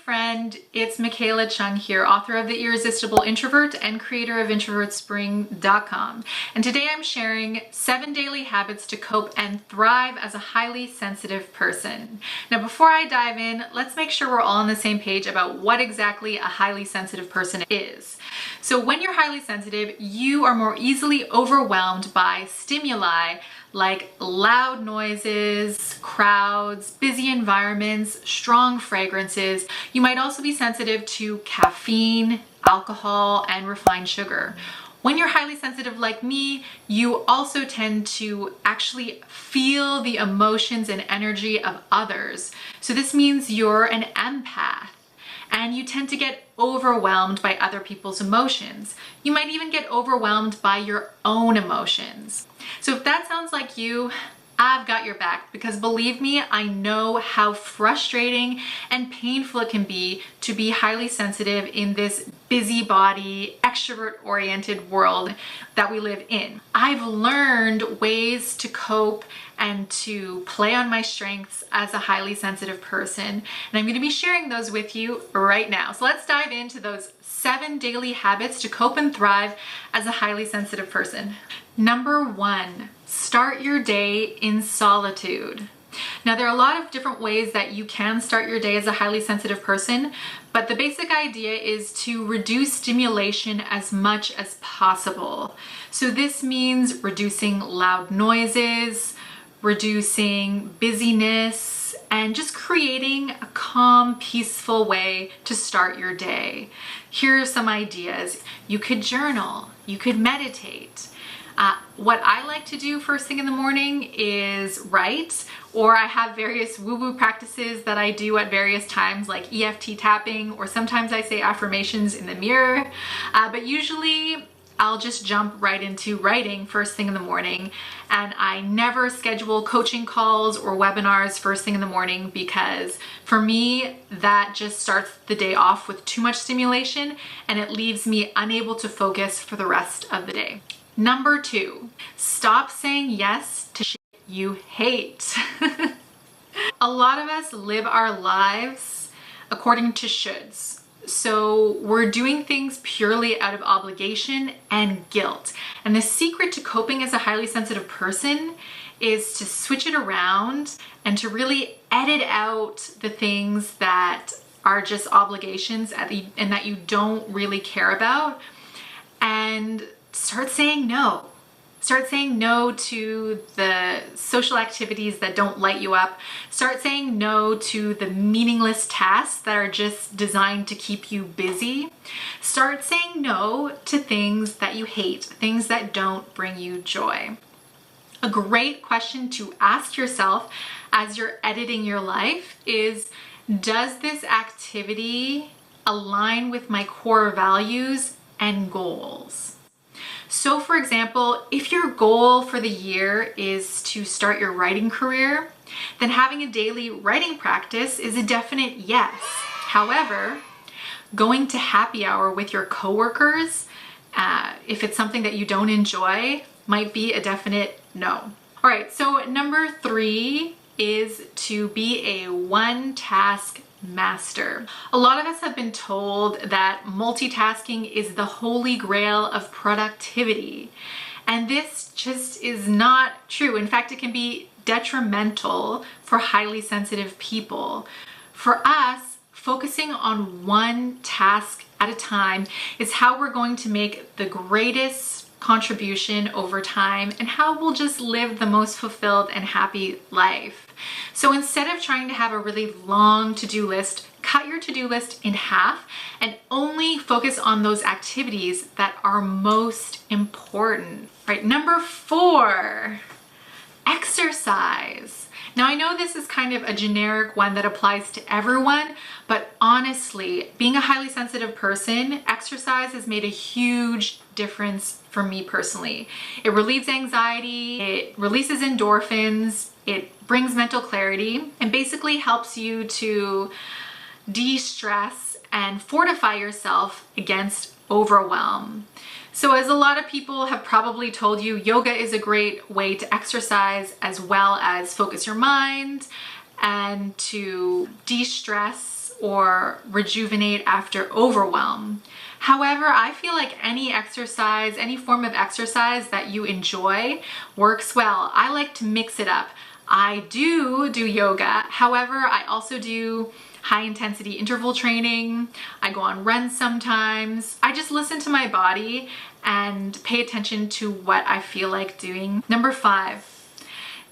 friend, it's Michaela Chung here, author of The Irresistible Introvert and creator of introvertspring.com. And today I'm sharing 7 daily habits to cope and thrive as a highly sensitive person. Now, before I dive in, let's make sure we're all on the same page about what exactly a highly sensitive person is. So when you're highly sensitive, you are more easily overwhelmed by stimuli like loud noises, crowds, busy environments, strong fragrances. You might also be sensitive to caffeine, alcohol, and refined sugar. When you're highly sensitive like me, you also tend to actually feel the emotions and energy of others. So this means you're an empath. And you tend to get overwhelmed by other people's emotions. You might even get overwhelmed by your own emotions. So if that sounds like you, I've got your back, because believe me, I know how frustrating and painful it can be to be highly sensitive in this busybody, extrovert-oriented world that we live in. I've learned ways to cope and to play on my strengths as a highly sensitive person, and I'm going to be sharing those with you right now. So let's dive into those 7 daily habits to cope and thrive as a highly sensitive person. Number 1, start your day in solitude. Now, there are a lot of different ways that you can start your day as a highly sensitive person, but the basic idea is to reduce stimulation as much as possible. So this means reducing loud noises, reducing busyness, and just creating a calm, peaceful way to start your day. Here are some ideas. You could journal, you could meditate. What I like to do first thing in the morning is write, or I have various woo-woo practices that I do at various times, like EFT tapping, or sometimes I say affirmations in the mirror. But usually I'll just jump right into writing first thing in the morning, and I never schedule coaching calls or webinars first thing in the morning, because for me that just starts the day off with too much stimulation and it leaves me unable to focus for the rest of the day. Number 2, stop saying yes to shit you hate. A lot of us live our lives according to shoulds. So we're doing things purely out of obligation and guilt. And the secret to coping as a highly sensitive person is to switch it around and to really edit out the things that are just obligations and that you don't really care about, and start saying no. Start saying no to the social activities that don't light you up. Start saying no to the meaningless tasks that are just designed to keep you busy. Start saying no to things that you hate, things that don't bring you joy. A great question to ask yourself as you're editing your life is, does this activity align with my core values and goals? So for example, if your goal for the year is to start your writing career, then having a daily writing practice is a definite yes. However, going to happy hour with your coworkers, if it's something that you don't enjoy, might be a definite no. All right, so number 3 is to be a one-task master. A lot of us have been told that multitasking is the holy grail of productivity, and this just is not true. In fact, it can be detrimental for highly sensitive people. For us, focusing on one task at a time is how we're going to make the greatest contribution over time, and how we'll just live the most fulfilled and happy life. So instead of trying to have a really long to-do list, cut your to-do list in half and only focus on those activities that are most important. Right, number 4, exercise. Now, I know this is kind of a generic one that applies to everyone, but honestly, being a highly sensitive person, exercise has made a huge difference for me personally. It relieves anxiety, it releases endorphins, it brings mental clarity, and basically helps you to de-stress and fortify yourself against overwhelm. So as a lot of people have probably told you, yoga is a great way to exercise as well as focus your mind and to de-stress or rejuvenate after overwhelm. However, I feel like any exercise, any form of exercise that you enjoy works well. I like to mix it up. I do yoga. However, I also do high intensity interval training. I go on runs sometimes. I just listen to my body and pay attention to what I feel like doing. Number 5,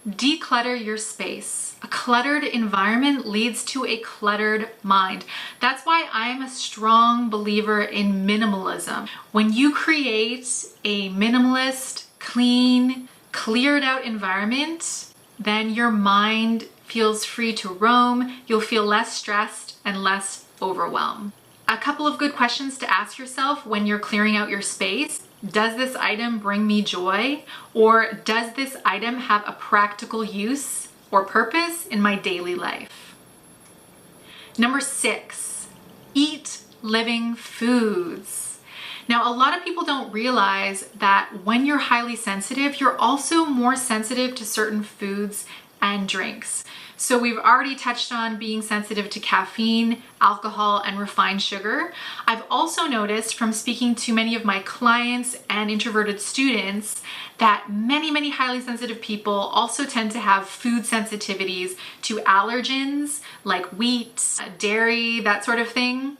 declutter your space. A cluttered environment leads to a cluttered mind. That's why I'm a strong believer in minimalism. When you create a minimalist, clean, cleared out environment, then your mind feels free to roam. You'll feel less stressed and less overwhelmed. A couple of good questions to ask yourself when you're clearing out your space. Does this item bring me joy? Or does this item have a practical use or purpose in my daily life? Number 6, eat living foods. Now, a lot of people don't realize that when you're highly sensitive, you're also more sensitive to certain foods and drinks. So we've already touched on being sensitive to caffeine, alcohol, and refined sugar. I've also noticed from speaking to many of my clients and introverted students that many highly sensitive people also tend to have food sensitivities to allergens like wheat, dairy, that sort of thing.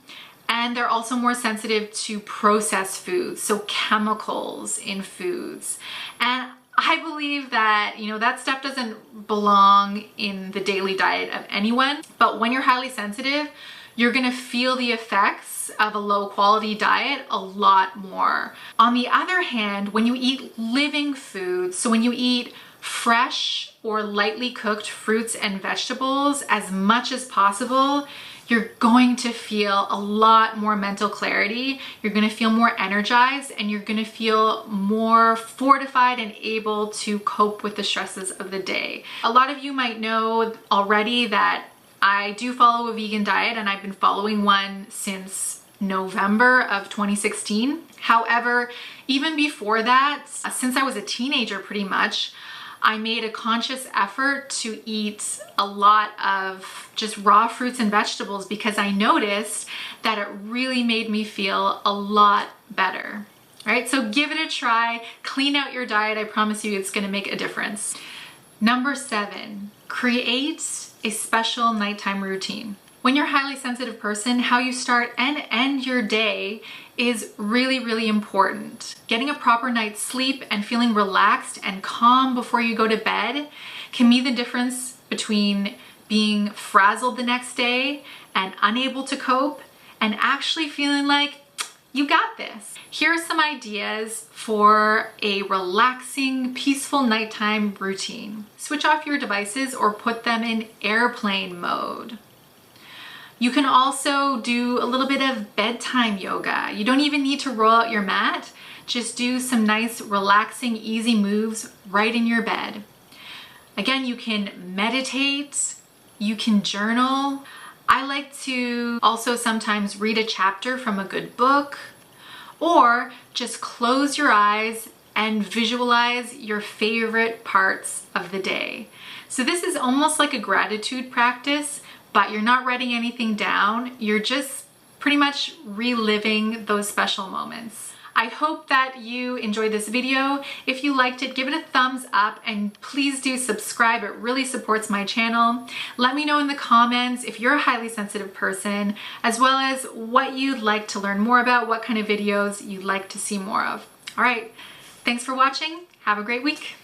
And they're also more sensitive to processed foods, so chemicals in foods. And I believe that, that stuff doesn't belong in the daily diet of anyone. But when you're highly sensitive, you're gonna feel the effects of a low quality diet a lot more. On the other hand, when you eat living foods, so when you eat fresh or lightly cooked fruits and vegetables as much as possible, you're going to feel a lot more mental clarity. You're going to feel more energized, and you're going to feel more fortified and able to cope with the stresses of the day. A lot of you might know already that I do follow a vegan diet, and I've been following one since November of 2016. However, even before that, since I was a teenager pretty much, I made a conscious effort to eat a lot of just raw fruits and vegetables because I noticed that it really made me feel a lot better. All right, so give it a try, clean out your diet. I promise you it's gonna make a difference. Number 7, create a special nighttime routine. When you're a highly sensitive person, how you start and end your day is really important. Getting a proper night's sleep and feeling relaxed and calm before you go to bed can be the difference between being frazzled the next day and unable to cope and actually feeling like you got this. Here are some ideas for a relaxing, peaceful nighttime routine. Switch off your devices or put them in airplane mode. You can also do a little bit of bedtime yoga. You don't even need to roll out your mat. Just do some nice, relaxing, easy moves right in your bed. Again, you can meditate, you can journal. I like to also sometimes read a chapter from a good book, or just close your eyes and visualize your favorite parts of the day. So this is almost like a gratitude practice, but you're not writing anything down. You're just pretty much reliving those special moments. I hope that you enjoyed this video. If you liked it, give it a thumbs up and please do subscribe. It really supports my channel. Let me know in the comments if you're a highly sensitive person, as well as what you'd like to learn more about, what kind of videos you'd like to see more of. All right, thanks for watching. Have a great week.